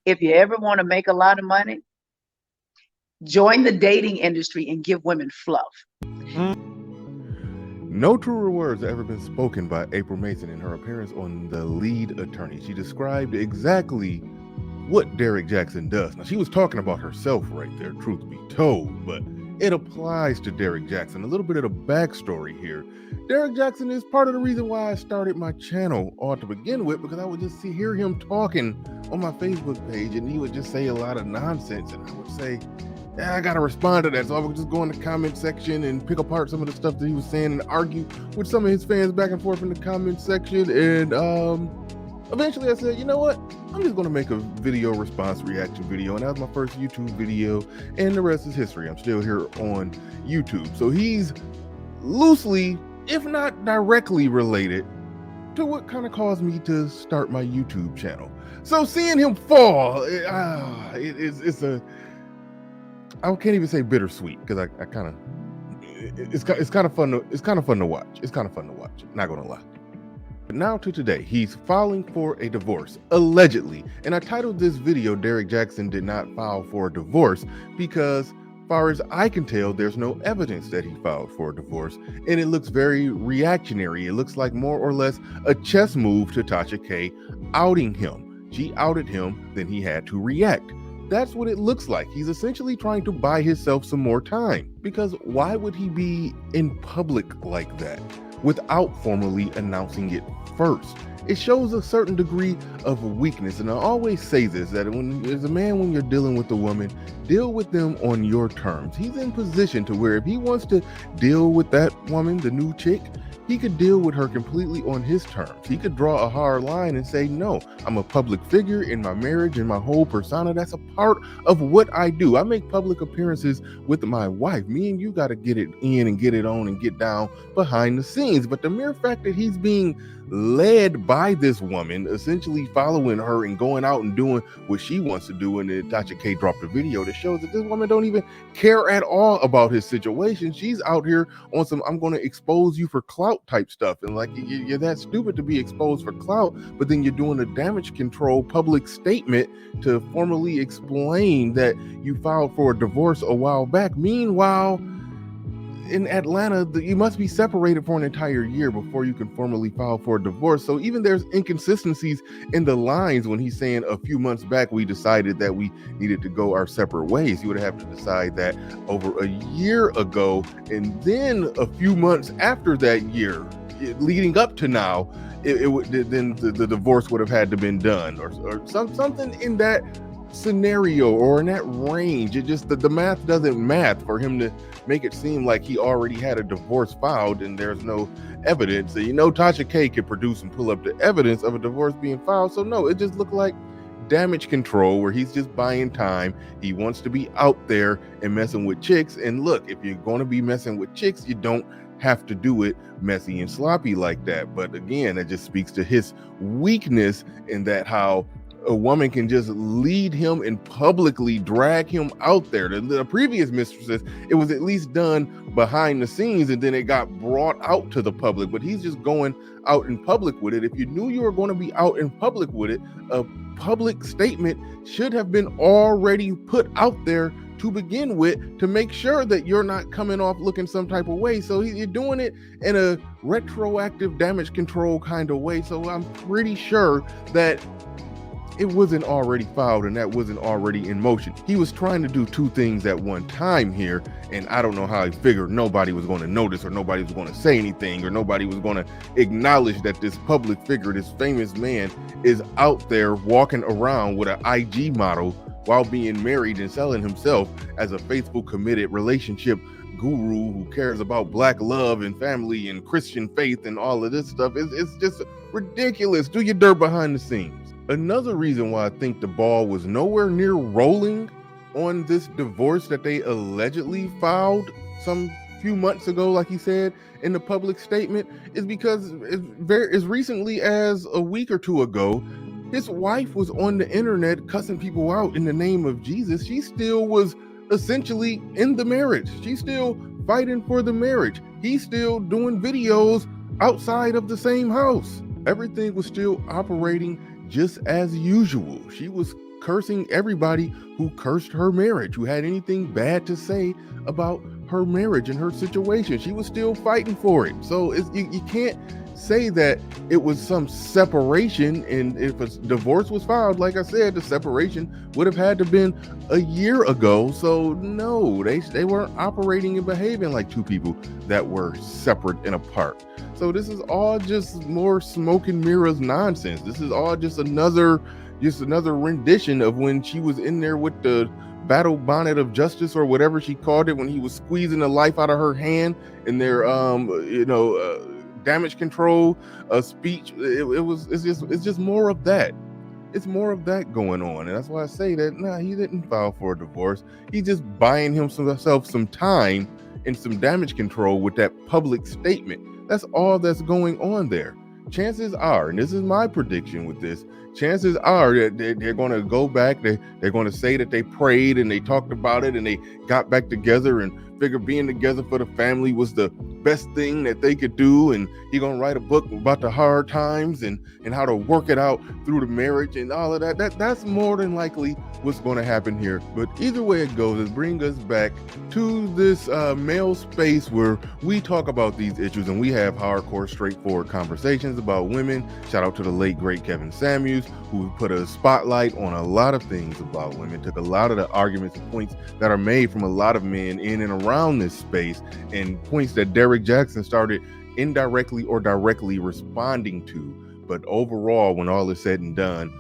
If you ever want to make a lot of money, join the dating industry and give women fluff. No truer words have ever been spoken by April Mason in her appearance on The Lead Attorney. She described exactly what Derrick Jaxn does. Now, she was talking about herself right there, truth be told, but it applies to Derrick Jaxn. A little bit of the backstory here. Derrick Jaxn is part of the reason why I started my channel all to begin with, because I would just hear him talking on my Facebook page, and he would just say a lot of nonsense, and I would say, I gotta respond to that. So I would just go in the comment section and pick apart some of the stuff that he was saying and argue with some of his fans back and forth in the comment section. And eventually I said, you know what? I'm just gonna make a video response reaction video. And that was my first YouTube video, and the rest is history. I'm still here on YouTube. So he's loosely, if not directly related to what kind of caused me to start my YouTube channel. So seeing him fall, I can't even say bittersweet, because I kind of, it's kind of fun to watch. It's kind of fun to watch, not gonna lie. But now to today, he's filing for a divorce, allegedly. And I titled this video, Derrick Jaxn did not file for a divorce, because far as I can tell, there's no evidence that he filed for a divorce, and it looks very reactionary. It looks like more or less a chess move to Tasha K outing him. She outed him, then he had to react. That's what it looks like. He's essentially trying to buy himself some more time, because why would he be in public like that without formally announcing it first? It shows a certain degree of weakness. And I always say this, that as a man, when you're dealing with a woman, deal with them on your terms. He's in position to where if he wants to deal with that woman, the new chick, he could deal with her completely on his terms. He could draw a hard line and say, no, I'm a public figure in my marriage and my whole persona. That's a part of what I do. I make public appearances with my wife. Me and you got to get it in and get it on and get down behind the scenes. But the mere fact that he's being led by this woman, essentially following her and going out and doing what she wants to do, and then Tasha K dropped a video that shows that this woman don't even care at all about his situation. She's out here on some I'm going to expose you for clout type stuff, and like you're that stupid to be exposed for clout, but then you're doing a damage control public statement to formally explain that you filed for a divorce a while back. Meanwhile, in Atlanta, you must be separated for an entire year before you can formally file for a divorce. So even there's inconsistencies in the lines when he's saying a few months back we decided that we needed to go our separate ways. You would have to decide that over a year ago, and then a few months after that year, leading up to now, then the divorce would have had to been done, or something in that scenario or in that range. It just the math doesn't math for him to make it seem like he already had a divorce filed and there's no evidence. So, Tasha K could produce and pull up the evidence of a divorce being filed. So no, it just looked like damage control, where he's just buying time. He wants to be out there and messing with chicks. And look, if you're going to be messing with chicks, you don't have to do it messy and sloppy like that. But again, it just speaks to his weakness in that how a woman can just lead him and publicly drag him out there. The previous mistresses, it was at least done behind the scenes and then it got brought out to the public, but he's just going out in public with it. If you knew you were going to be out in public with it, a public statement should have been already put out there to begin with, to make sure that you're not coming off looking some type of way. So you're doing it in a retroactive damage control kind of way. So I'm pretty sure that it wasn't already filed and that wasn't already in motion. He was trying to do two things at one time here, and I don't know how he figured nobody was going to notice, or nobody was going to say anything, or nobody was going to acknowledge that this public figure, this famous man, is out there walking around with an IG model while being married and selling himself as a faithful, committed relationship guru who cares about black love and family and Christian faith and all of this stuff. It's just ridiculous. Do your dirt behind the scenes. Another reason why I think the ball was nowhere near rolling on this divorce that they allegedly filed some few months ago, like he said in the public statement, is because as recently as a week or two ago, his wife was on the internet cussing people out in the name of Jesus. She still was essentially in the marriage. She's still fighting for the marriage. He's still doing videos outside of the same house. Everything was still operating just as usual. She was cursing everybody who cursed her marriage, who had anything bad to say about her marriage and her situation. She was still fighting for it. So you can't say that it was some separation, and if a divorce was filed, like I said, the separation would have had to been a year ago. So no, they weren't operating and behaving like two people that were separate and apart. So this is all just more smoke and mirrors nonsense. This is all just another rendition of when she was in there with the battle bonnet of justice, or whatever she called it, when he was squeezing the life out of her hand in their damage control speech. It's just more of that. It's more of that going on, and that's why I say that he didn't file for a divorce. He's just buying himself some time and some damage control with that public statement. That's all that's going on there. Chances are, and this is my prediction with this, chances are that they're going to go back. They're going to say that they prayed and they talked about it and they got back together and figured being together for the family was the best thing that they could do. And he's going to write a book about the hard times and how to work it out through the marriage and all of that. That's more than likely what's going to happen here. But either way it goes, it brings us back to this male space where we talk about these issues and we have hardcore, straightforward conversations about women. Shout out to the late, great Kevin Samuels, who put a spotlight on a lot of things about women, took a lot of the arguments and points that are made from a lot of men in and around this space, and points that Derrick Jaxn started indirectly or directly responding to. But overall, when all is said and done,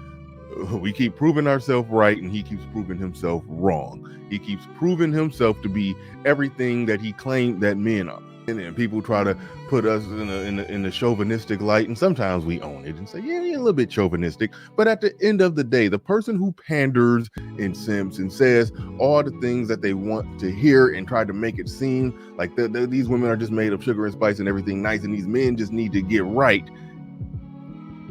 we keep proving ourselves right and he keeps proving himself wrong. He keeps proving himself to be everything that he claimed that men are. And people try to put us in the chauvinistic light, and sometimes we own it and say, yeah, you're a little bit chauvinistic. But at the end of the day, the person who panders and simps and says all the things that they want to hear and try to make it seem like these women are just made of sugar and spice and everything nice, and these men just need to get right,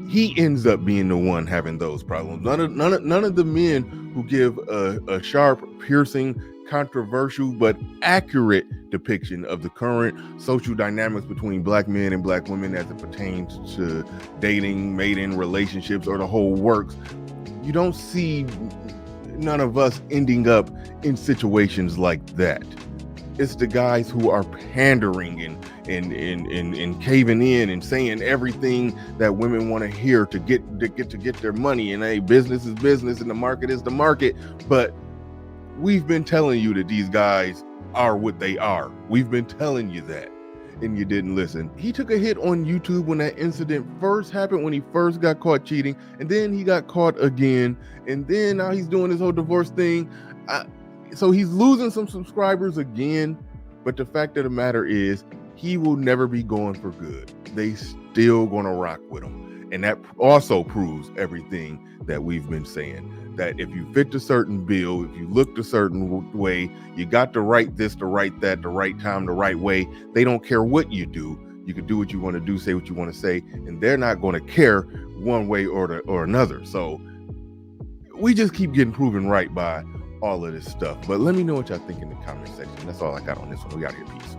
he ends up being the one having those problems. None of the men who give a sharp, piercing, controversial but accurate depiction of the current social dynamics between black men and black women as it pertains to dating, mating, relationships, or the whole works. You don't see none of us ending up in situations like that. It's the guys who are pandering and caving in and saying everything that women want to hear to get their money. And hey, business is business and the market is the market. But we've been telling you that these guys are what they are. We've been telling you that, and you didn't listen. He took a hit on YouTube when that incident first happened, when he first got caught cheating, and then he got caught again, and then now he's doing this whole divorce thing. So he's losing some subscribers again, but the fact of the matter is he will never be going for good. They still gonna rock with him. And that also proves everything that we've been saying, that if you fit a certain bill, if you looked a certain way, you got to write this, to write that, the right time, the right way. They don't care what you do. You can do what you want to do, say what you want to say, and they're not going to care one way or another. So we just keep getting proven right by all of this stuff. But let me know what y'all think in the comment section. That's all I got on this one. We out here. Peace.